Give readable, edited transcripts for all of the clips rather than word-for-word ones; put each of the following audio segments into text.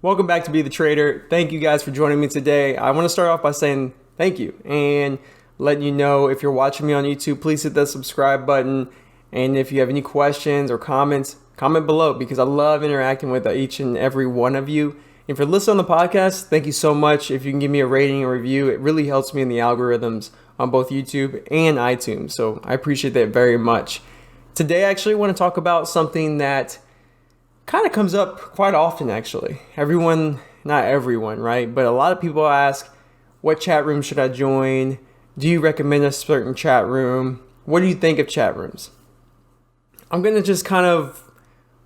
Welcome back to Be the Trader. Thank you guys for joining me today. I want to start off by saying thank you and letting you know if you're watching me on YouTube, please hit that subscribe button. And if you have any questions or comments, comment below because I love interacting with each and every one of you. And if you're listening on the podcast, thank you so much. If you can give me a rating or review, it really helps me in the algorithms on both YouTube and iTunes. So I appreciate that very much. Today, I actually want to talk about something that kind of comes up quite often, actually. Not everyone, right? But a lot of people ask, what chat room should I join? Do you recommend a certain chat room? What do you think of chat rooms? I'm going to just kind of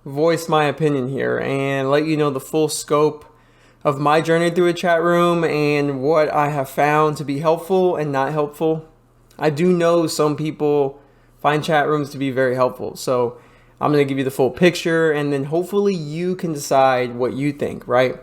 voice my opinion here and let you know the full scope of my journey through a chat room and what I have found to be helpful and not helpful. I do know some people find chat rooms to be very helpful, so I'm going to give you the full picture, and then hopefully you can decide what you think, right?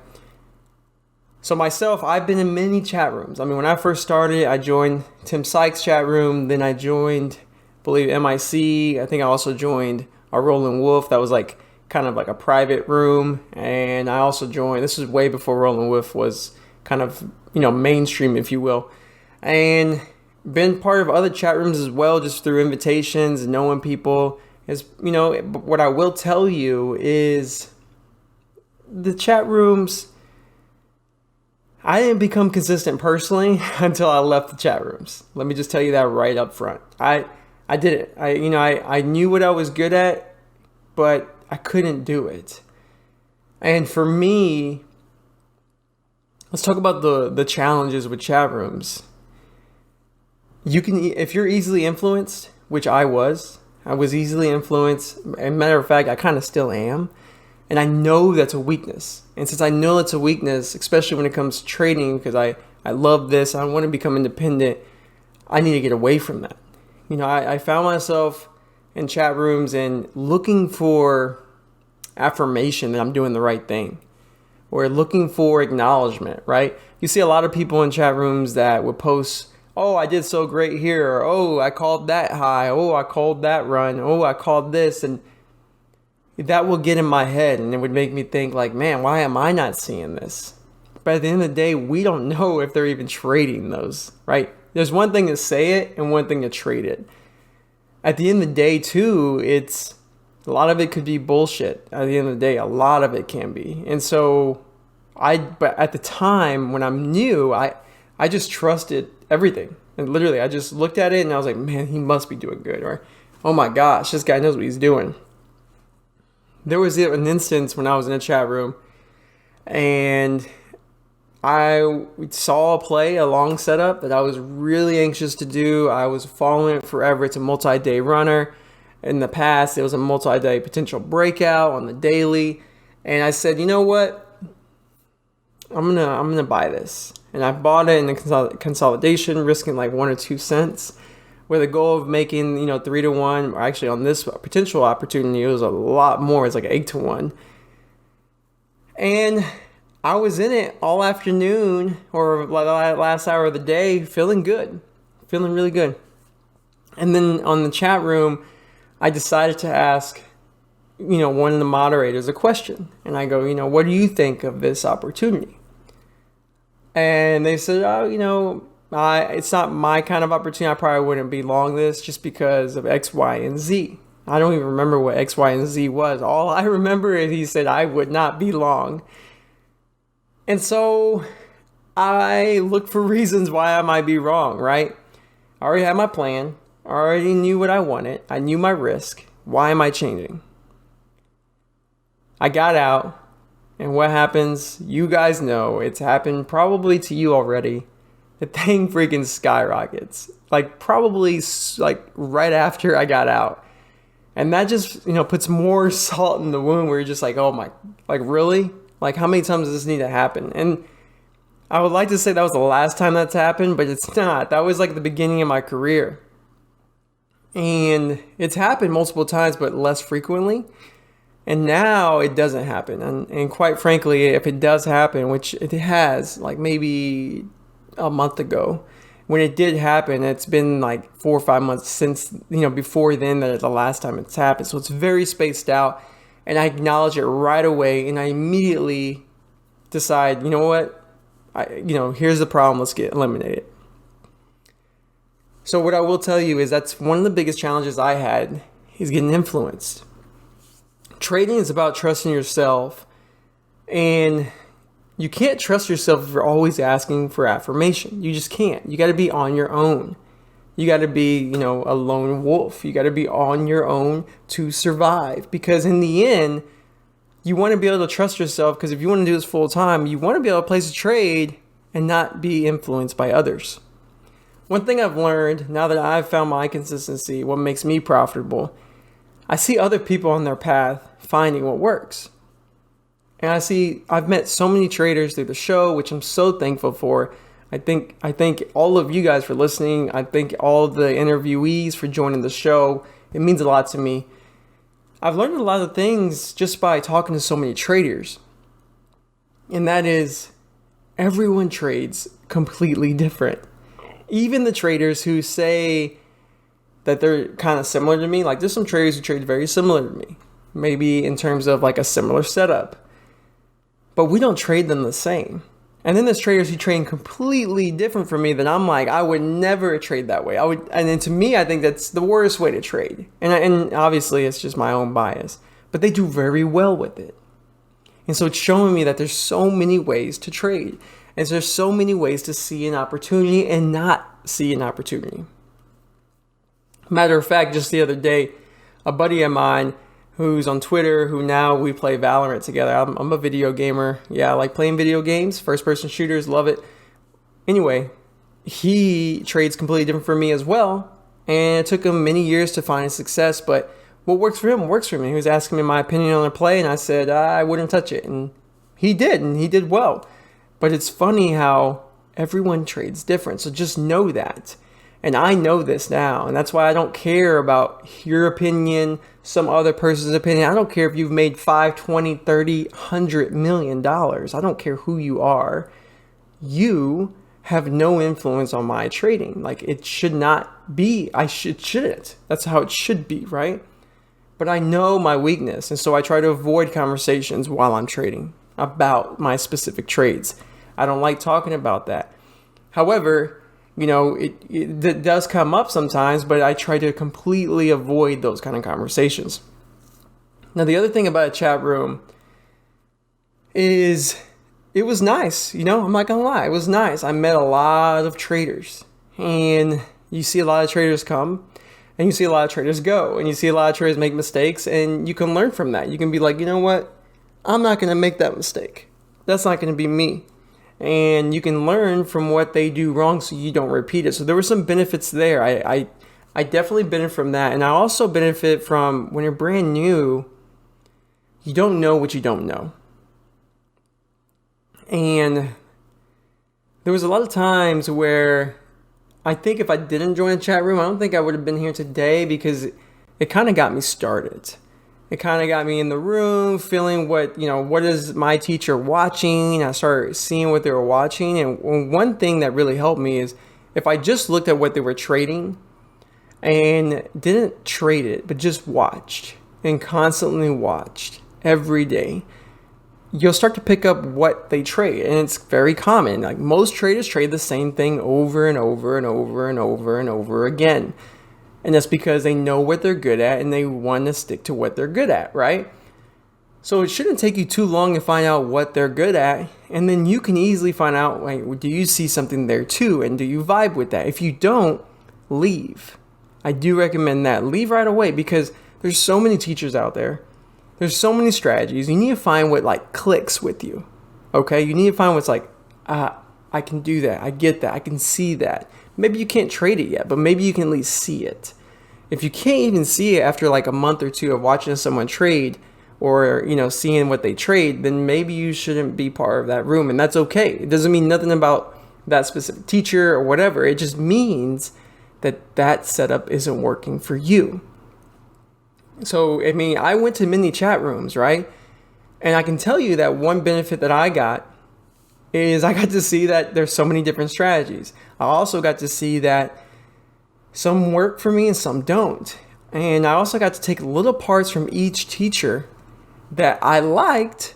So myself, I've been in many chat rooms. I mean, when I first started, I joined Tim Sykes' chat room. Then I joined, I believe, MIC. I think I also joined a Roland Wolf. That was like kind of like a private room. And I also joined, this is way before Roland Wolf was kind of, mainstream, if you will. And been part of other chat rooms as well, just through invitations and knowing people. What I will tell you is the chat rooms, I didn't become consistent personally until I left the chat rooms. Let me just tell you that right up front. I didn't. I knew what I was good at, but I couldn't do it. And for me, let's talk about the challenges with chat rooms. If you're easily influenced, which I was easily influenced. As a matter of fact, I kind of still am. And I know that's a weakness. And since I know it's a weakness, especially when it comes to trading, because I love this, I want to become independent, I need to get away from that. I found myself in chat rooms and looking for affirmation that I'm doing the right thing. Or looking for acknowledgement, right? You see a lot of people in chat rooms that would post, oh, I did so great here. Or, oh, I called that high. Oh, I called that run. Oh, I called this. And that will get in my head and it would make me think like, man, why am I not seeing this? But at the end of the day, we don't know if they're even trading those, right? There's one thing to say it and one thing to trade it. At the end of the day, too, a lot of it could be bullshit. At the end of the day, a lot of it can be. And so but at the time when I'm new, I just trusted everything. And literally, I just looked at it and I was like, man, he must be doing good. Or, oh my gosh, this guy knows what he's doing. There was an instance when I was in a chat room and I saw a long setup that I was really anxious to do. I was following it forever. It's a multi-day runner. In the past, it was a multi-day potential breakout on the daily. And I said, you know what? I'm gonna buy this. And I bought it in the consolidation, risking like 1 or 2 cents, with a goal of making 3 to 1. Or actually, on this potential opportunity, it was a lot more. It's like 8 to 1. And I was in it all afternoon, or like the last hour of the day, feeling good, feeling really good. And then on the chat room, I decided to ask, one of the moderators a question, and I go, what do you think of this opportunity? And they said, oh, it's not my kind of opportunity. I probably wouldn't be long this just because of X, Y, and Z. I don't even remember what X, Y, and Z was. All I remember is he said I would not be long. And so I looked for reasons why I might be wrong, right? I already had my plan. I already knew what I wanted. I knew my risk. Why am I changing? I got out. And what happens, you guys know, it's happened probably to you already. The thing freaking skyrockets. Probably right after I got out. And that just, puts more salt in the wound where you're just like, oh my, really? How many times does this need to happen? And I would like to say that was the last time that's happened, but it's not. That was the beginning of my career. And it's happened multiple times, but less frequently. And now it doesn't happen. And quite frankly, if it does happen, which it has, maybe a month ago, when it did happen, it's been 4 or 5 months since, before then that the last time it's happened. So it's very spaced out. And I acknowledge it right away. And I immediately decide, you know what, here's the problem, let's eliminate it. So what I will tell you is that's one of the biggest challenges I had is getting influenced. Trading is about trusting yourself, and you can't trust yourself if you're always asking for affirmation. You just can't. You got to be on your own. You got to be, a lone wolf. You got to be on your own to survive, because in the end, you want to be able to trust yourself, because if you want to do this full time, you want to be able to place a trade and not be influenced by others. One thing I've learned now that I've found my consistency, what makes me profitable, I see other people on their path finding what works. And I've met so many traders through the show, which I'm so thankful for. I thank all of you guys for listening. I thank all the interviewees for joining the show. It means a lot to me. I've learned a lot of things just by talking to so many traders. And that is, everyone trades completely different. Even the traders who say that they're kind of similar to me, like there's some traders who trade very similar to me, maybe in terms of like a similar setup, but we don't trade them the same. And then there's traders who trade completely different from me that I'm like, I would never trade that way. And then to me, I think that's the worst way to trade. And obviously it's just my own bias, but they do very well with it. And so it's showing me that there's so many ways to trade. And there's so many ways to see an opportunity and not see an opportunity. Matter of fact, just the other day, a buddy of mine who's on Twitter, who now we play Valorant together. I'm a video gamer. Yeah, I like playing video games, first-person shooters, love it. Anyway, he trades completely different from me as well. And it took him many years to find his success, but what works for him works for me. He was asking me my opinion on a play, and I said I wouldn't touch it. And he did well. But it's funny how everyone trades different. So just know that. And I know this now. And that's why I don't care about your opinion, some other person's opinion. I don't care if you've made 5, 20, 30, $100 million. I don't care who you are. You have no influence on my trading. Like, it should not be. Shouldn't. That's how it should be, right? But I know my weakness. And so I try to avoid conversations while I'm trading about my specific trades. I don't like talking about that. However, it does come up sometimes, but I try to completely avoid those kind of conversations. Now, the other thing about a chat room is it was nice. I'm not gonna lie, it was nice. I met a lot of traders, and you see a lot of traders come, and you see a lot of traders go, and you see a lot of traders make mistakes, and you can learn from that. You can be like, you know what? I'm not gonna make that mistake. That's not gonna be me. And you can learn from what they do wrong so you don't repeat it. So there were some benefits there. I definitely benefit from that. And I also benefit from when you're brand new, you don't know what you don't know. And there was a lot of times where I think if I didn't join a chat room, I don't think I would have been here today, because it kind of got me started. It kind of got me in the room, feeling what is my teacher watching. I started seeing what they were watching. And one thing that really helped me is if I just looked at what they were trading and didn't trade it, but just watched and constantly watched every day, you'll start to pick up what they trade. And it's very common. Like, most traders trade the same thing over and over and over and over and over again. And that's because they know what they're good at and they want to stick to what they're good at, right? So it shouldn't take you too long to find out what they're good at. And then you can easily find out, like, do you see something there too? And do you vibe with that? If you don't, leave. I do recommend that. Leave right away, because there's so many teachers out there. There's so many strategies. You need to find what like clicks with you. Okay? You need to find what's like, I can do that. I get that. I can see that. Maybe you can't trade it yet, but maybe you can at least see it. If you can't even see it after like a month or two of watching someone trade, or seeing what they trade, then maybe you shouldn't be part of that room, and that's okay. It doesn't mean nothing about that specific teacher or whatever. It just means that setup isn't working for you. So I went to many chat rooms, right? And I can tell you that one benefit that I got is I got to see that there's so many different strategies. I also got to see that some work for me and some don't. And I also got to take little parts from each teacher that I liked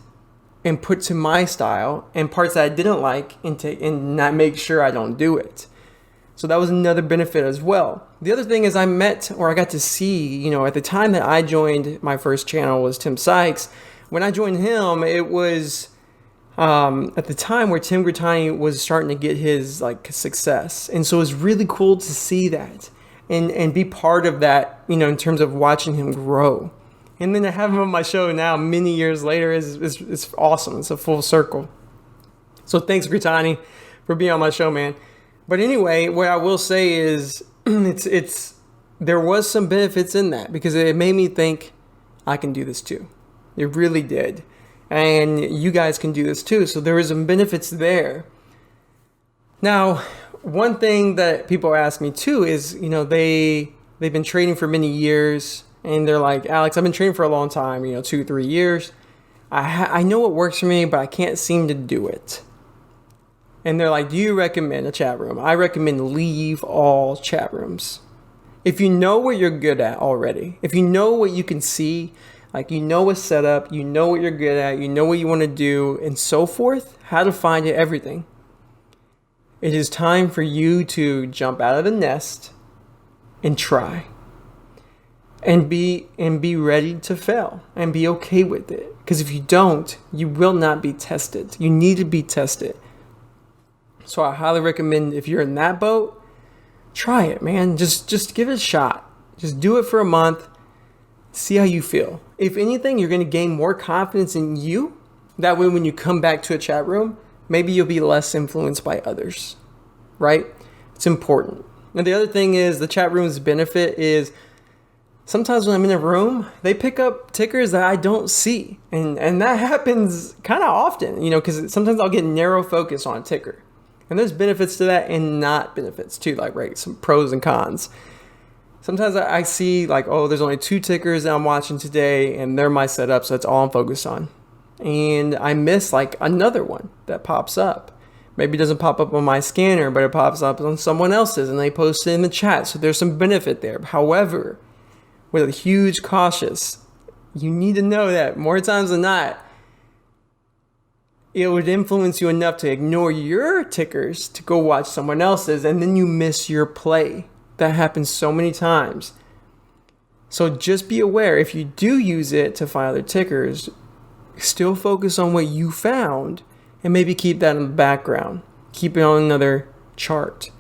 and put to my style, and parts that I didn't like and not make sure I don't do it. So that was another benefit as well. The other thing is I got to see, at the time that I joined, my first channel was Tim Sykes. When I joined him, it was at the time where Tim Grittani was starting to get his success. And so it was really cool to see that and be part of that, in terms of watching him grow. And then to have him on my show now, many years later, is awesome. It's a full circle. So thanks, Grittani, for being on my show, man. But anyway, what I will say is there was some benefits in that because it made me think I can do this too. It really did. And you guys can do this too. So there was some benefits there. Now, one thing that people ask me too is, they've been trading for many years and they're like, Alex, I've been trading for a long time, 2-3 years. I know what works for me, but I can't seem to do it. And they're like, do you recommend a chat room? I recommend leave all chat rooms. If you know what you're good at already, if you know what you can see, what's set up, you know what you're good at, you know what you want to do, and so forth, how to find it, everything. It is time for you to jump out of the nest and try. And be ready to fail and be okay with it. Because if you don't, you will not be tested. You need to be tested. So I highly recommend if you're in that boat, try it, man. Just give it a shot. Just do it for a month. See how you feel. If anything, you're going to gain more confidence in you. That way, when you come back to a chat room, maybe you'll be less influenced by others, right? It's important. And the other thing is the chat room's benefit is sometimes when I'm in a room, they pick up tickers that I don't see. And that happens kind of often, because sometimes I'll get narrow focus on a ticker. And there's benefits to that and not benefits too, some pros and cons. Sometimes I see there's only 2 tickers that I'm watching today and they're my setup, so that's all I'm focused on. And I miss another one that pops up. Maybe it doesn't pop up on my scanner, but it pops up on someone else's and they post it in the chat. So there's some benefit there. However, with a huge cautious, you need to know that more times than not, it would influence you enough to ignore your tickers to go watch someone else's, and then you miss your play. That happens so many times. So just be aware, if you do use it to find other tickers, still focus on what you found and maybe keep that in the background. Keep it on another chart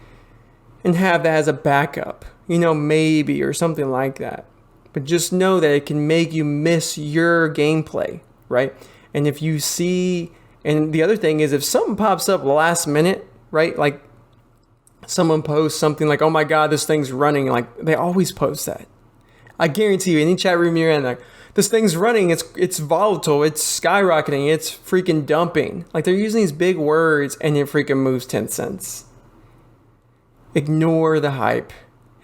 and have that as a backup, maybe, or something like that. But just know that it can make you miss your gameplay, right? And if you see, and the other thing is if something pops up last minute, right? Someone posts something like, oh my God, this thing's running. They always post that. I guarantee you, any chat room you're in, this thing's running, it's volatile, it's skyrocketing, it's freaking dumping. They're using these big words and it freaking moves 10 cents. Ignore the hype.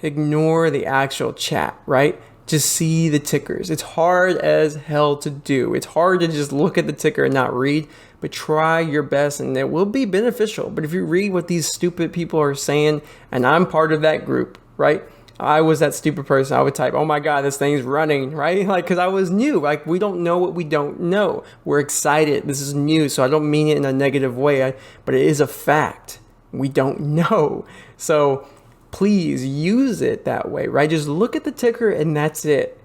Ignore the actual chat, right? Just see the tickers. It's hard as hell to do. It's hard to just look at the ticker and not read, but try your best and it will be beneficial. But if you read what these stupid people are saying, and I'm part of that group, right? I was that stupid person. I would type, oh my God, this thing's running, right? Because I was new. We don't know what we don't know. We're excited. This is new. So I don't mean it in a negative way, but it is a fact. We don't know. So please use it that way, right? Just look at the ticker and that's it.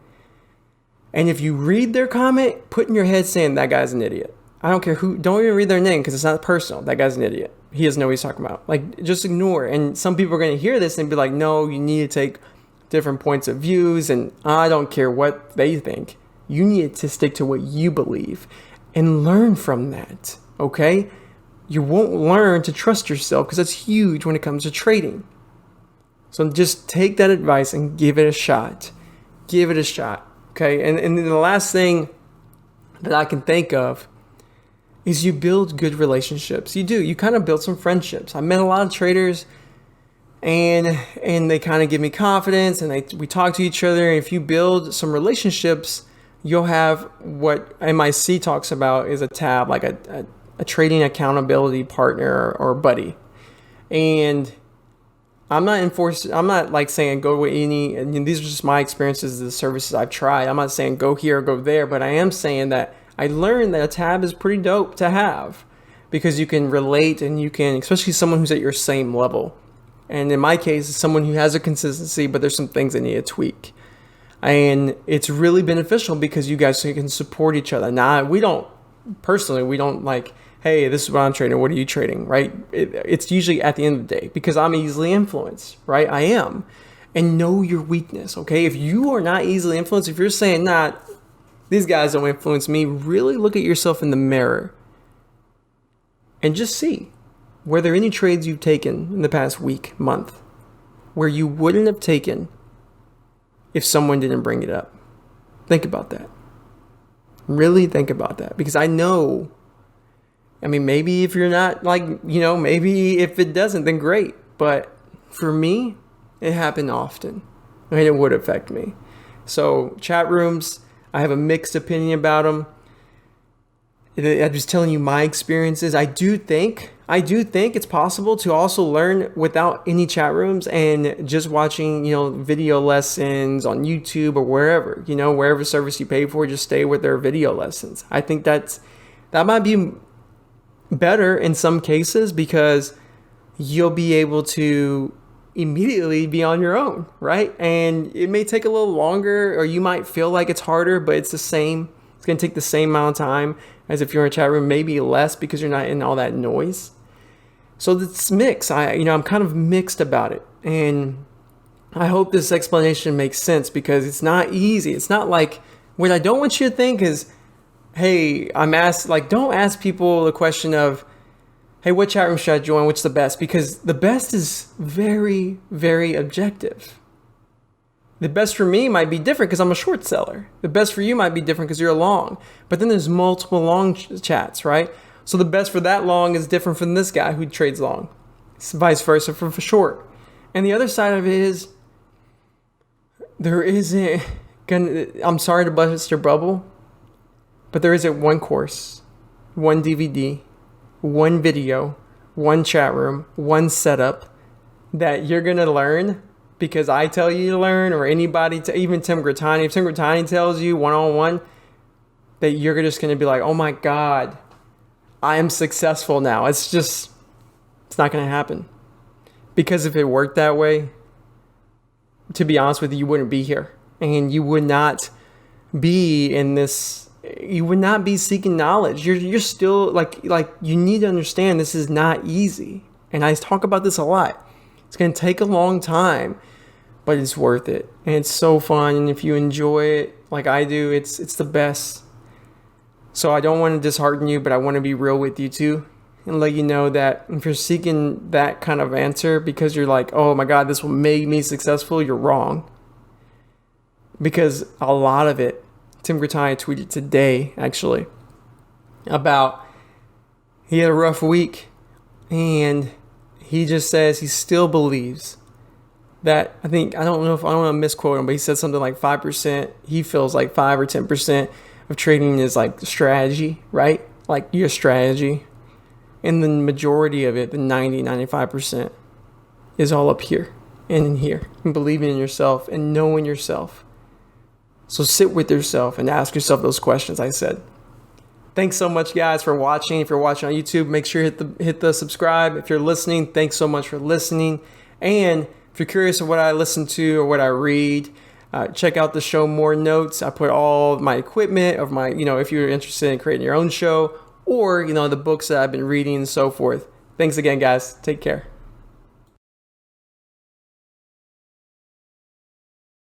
And if you read their comment, put in your head saying that guy's an idiot. I don't care who, don't even read their name because it's not personal. That guy's an idiot. He doesn't know what he's talking about. Just ignore it. And some people are going to hear this and be like, no, you need to take different points of views. And I don't care what they think. You need to stick to what you believe and learn from that. Okay? You won't learn to trust yourself because that's huge when it comes to trading. So just take that advice and give it a shot. Give it a shot. Okay? And then the last thing that I can think of is you build good relationships. You do. You kind of build some friendships. I met a lot of traders and they kind of give me confidence and we talk to each other. And if you build some relationships, you'll have what MIC talks about is a tab, like a trading accountability partner or buddy. And I'm not saying go with any, and these are just my experiences, the services I've tried. I'm not saying go here or go there, but I am saying that I learned that a tab is pretty dope to have because you can relate and you can, especially someone who's at your same level. And in my case, it's someone who has a consistency, but there's some things they need to tweak. And it's really beneficial because you guys can support each other. Now, we don't like, hey, this is what I'm trading. What are you trading, right? It's usually at the end of the day because I'm easily influenced, right? I am. And know your weakness, okay? If you are not easily influenced, if you're saying, nah, these guys don't influence me, really look at yourself in the mirror and just see, were there any trades you've taken in the past week, month, where you wouldn't have taken if someone didn't bring it up? Think about that. Really think about that. Because I know, maybe if you're not maybe if it doesn't, then great. But for me, it happened often and it would affect me. So chat rooms, I have a mixed opinion about them. I'm just telling you my experiences. I do think it's possible to also learn without any chat rooms and just watching, video lessons on YouTube or wherever, wherever service you pay for, just stay with their video lessons. I think that might be better in some cases because you'll be able to immediately be on your own, right? And it may take a little longer or you might feel like it's harder, but it's the same. It's going to take the same amount of time as if you're in a chat room, maybe less because you're not in all that noise. So it's mixed. I'm kind of mixed about it. And I hope this explanation makes sense because it's not easy. It's not like, what I don't want you to think is, hey, don't ask people the question of, hey, what chat room should I join? What's the best? Because the best is very, very objective. The best for me might be different because I'm a short seller. The best for you might be different because you're a long. But then there's multiple long chats, right? So the best for that long is different from this guy who trades long. It's vice versa for short. And the other side of it is, I'm sorry to bust your bubble, but there isn't one course, one DVD, one video, one chat room, one setup that you're going to learn because I tell you to learn, or anybody, even Tim Grittani. If Tim Grittani tells you one-on-one, that you're just going to be like, oh my God, I am successful now. It's not going to happen. Because if it worked that way, to be honest with you, you wouldn't be here. And you would not be in this, you would not be seeking knowledge. You're still like you need to understand this is not easy. And I talk about this a lot. It's going to take a long time, but it's worth it. And it's so fun. And if you enjoy it like I do, it's the best. So I don't want to dishearten you, but I want to be real with you too and let you know that if you're seeking that kind of answer because you're like, oh my God, this will make me successful, you're wrong. Because a lot of it, Tim Grittani tweeted today actually about he had a rough week and he just says he still believes that, I don't want to misquote him, but he said something like 5%. He feels like 5 or 10% of trading is like strategy, right? Like your strategy. And the majority of it, the 95%, is all up here and in here. And believing in yourself and knowing yourself. So sit with yourself and ask yourself those questions I said. Thanks so much, guys, for watching. If you're watching on YouTube, make sure you hit the subscribe. If you're listening, thanks so much for listening. And if you're curious of what I listen to or what I read, check out the show More Notes. I put all my equipment of my, if you're interested in creating your own show or, the books that I've been reading and so forth. Thanks again, guys. Take care.